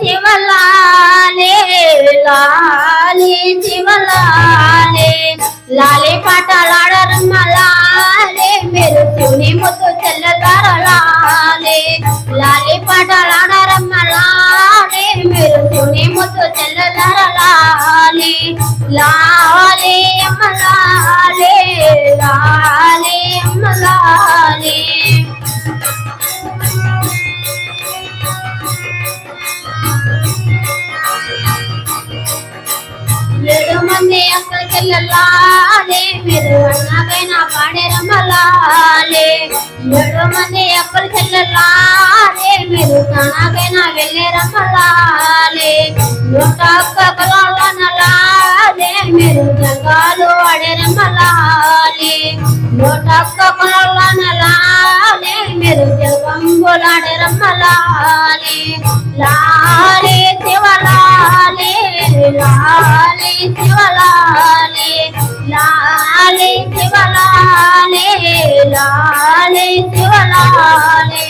శివలాలే లాలే శివలాలే లాలే పాటలాడరమ్మ లాలే మీరు శివుని ముద్దు చెల్లెలారలాలే లాలే పాటలాడరమ్మ లాలే మీరు శివుని ముద్దు చెల్లెలారలాలే లాలే అమ్మ లాలే లాలే అమ్మ లాలే ఏడు మంది అక్కల చెల్లెలాలే మీరు అన్నకైనా పాడేరమ్మలాలే ఏడు మంది అక్కల చెల్లెలాలే మీరు తనకైనా వెళ్ళేరమ్మలాలే 101 కులాలనలాలే మీరు జగాలు ఆడేరమ్మలాలే 101 కులాలనలాలే మీరు జగంబులాడేరమ్మలాలే లాలే శివలాలే లాలే శివలాలే లాలే శివలాలే లాలే శివలాలే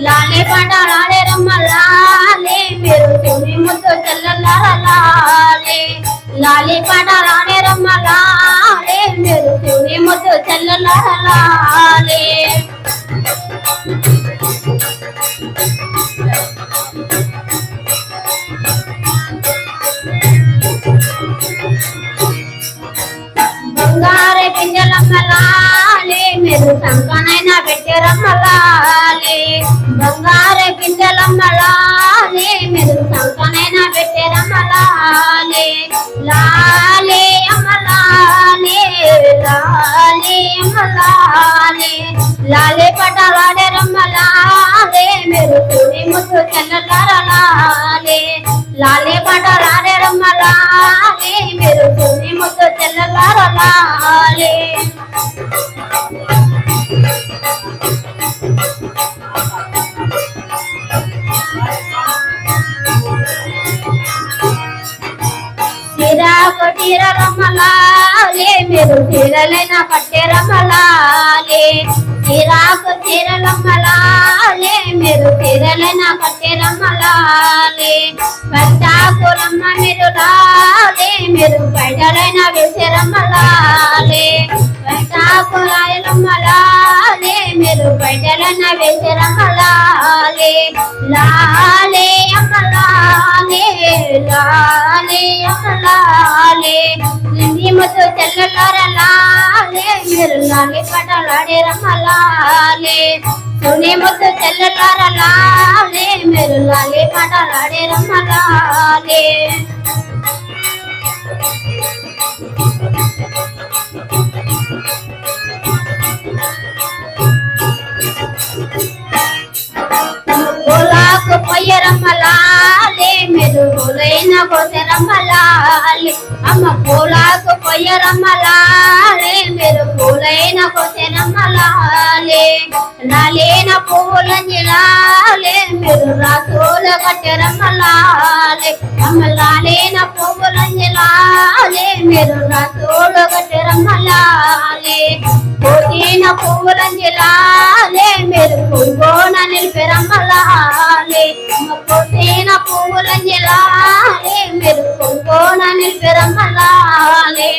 లాలే పాటలాడే రమ్మ లాలే మీరు శివుని ముద్దు చెల్లెలారలాలే లాలే పాటలాడే రమ్మ లాలే మీరు శివుని ముద్దు చెల్లెలారలాలే బంగారే పింజలమ్మలాలే మీరు సంకనైనా పెట్టరమ్మలాలే బంగారే పింజలమ్మలాలే మీరు సంకనైనా పెట్టరమ్మలాలే లాలే అమ్మలాలే లాలే అమ్మలాలే లాలే పటలాడే రమ్మలాలే మీరు శివుని ముద్దు చెల్లెలారలాలే లాలే పటలాడే రమ్మలాలే మీరు శివుని ముద్దు చెల్లెలారలాలే సిరాకు చీరలమ్మలాలే మీరు చీరలైనా కట్టెరమ్మలాలే సిరాకు చీరలమ్మలాలే మీరు చీరలైనా కట్టెరమ్మలాలే పట్టాకులమ్మ మీరు లాలే మీరు పైడలైనా వేసరమ్మలాలే పట్టాకులమ్మలాలే మీరు పైడలైనా వేసరమ్మలాలే లాలే అమ్మలాలే లాలే అమ్మలాలే లింగి ముద్దు చెల్లెలారలాలే మీరు లాలి పటలాడే రమ్మలాలే శివుని ముద్దు చెల్లెలారలాలే మీరు లాలి పటలాడే రమ్మలాలే పూలకు పొయ్యరమ్మలాలే మీరు పూలైన కోసరమ్మలాలే అమ్మ పూలకు పొయ్యరమ్మలాలే మీరు పూలైన కోసరమ్మలాలే లాలేన పువ్వులంజలాలే మీరు రాసోల కట్టెరమ్మలాలే అమ్మ లాలేన పువ్వులంజలాలే మీరు రాసోల కట్టెరమ్మలాలే పోతీన పువ్వులంజలాలే మీరు పువ్వున నిలిపెరమ్మలాలే పోతీన పువ్వులంజలాలే మీరు పువ్వున నిలిపెరమ్మలాలే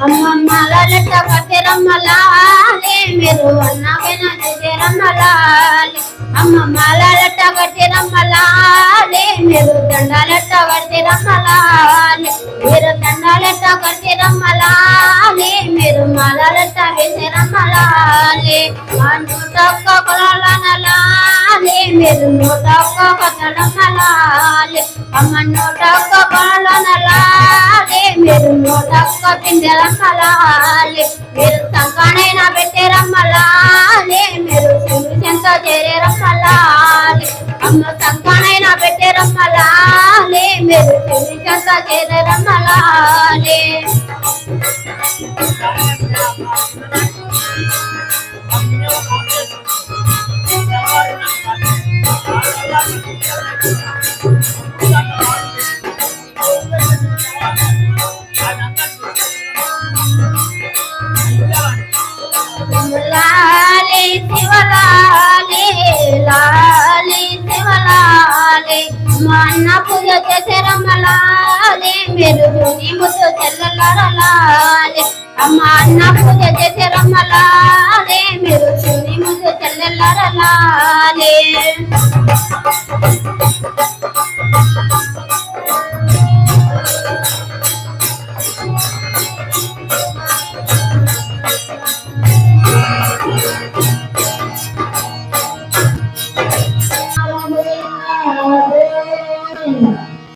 అమ్మమ్మలట కట్టెరమ్మలాలే మీరు అన్నకైనా చేరమ్మలాలే అమ్మమ్మలట కట్టెరమ్మలాలే మీరు దండాలట కట్టెరమ్మలాలే మీరు దండాలట కట్టెరమ్మలాలే మీరు మాలలట వేసరమ్మలాలే 101 కులాలనలాలే మీరు 101 కట్టడమ్మలాలే అమ్మ 101 కులాలనలాలే మీరు 101 పింజలమ్మలాలే మీరు సంకనైనా పెట్టరమ్మలాలే మీరు శివుని చెంత చేరమ్మలాలే అమ్మ సంకనైనా పెట్టరమ్మలాలే మీరు శివుని చెంత చేరమ్మలాలే లాలే శివలాలే లాలే శివలాలే మా అన్న పూజ చేసేరమ్మ లాలే మీరు నీ ముద్దు చెల్లెలాలే అమ్మ అన్న పూజ చేసేరమ్మ లాలే మీరు నీ ముద్దు చెల్లెలాలే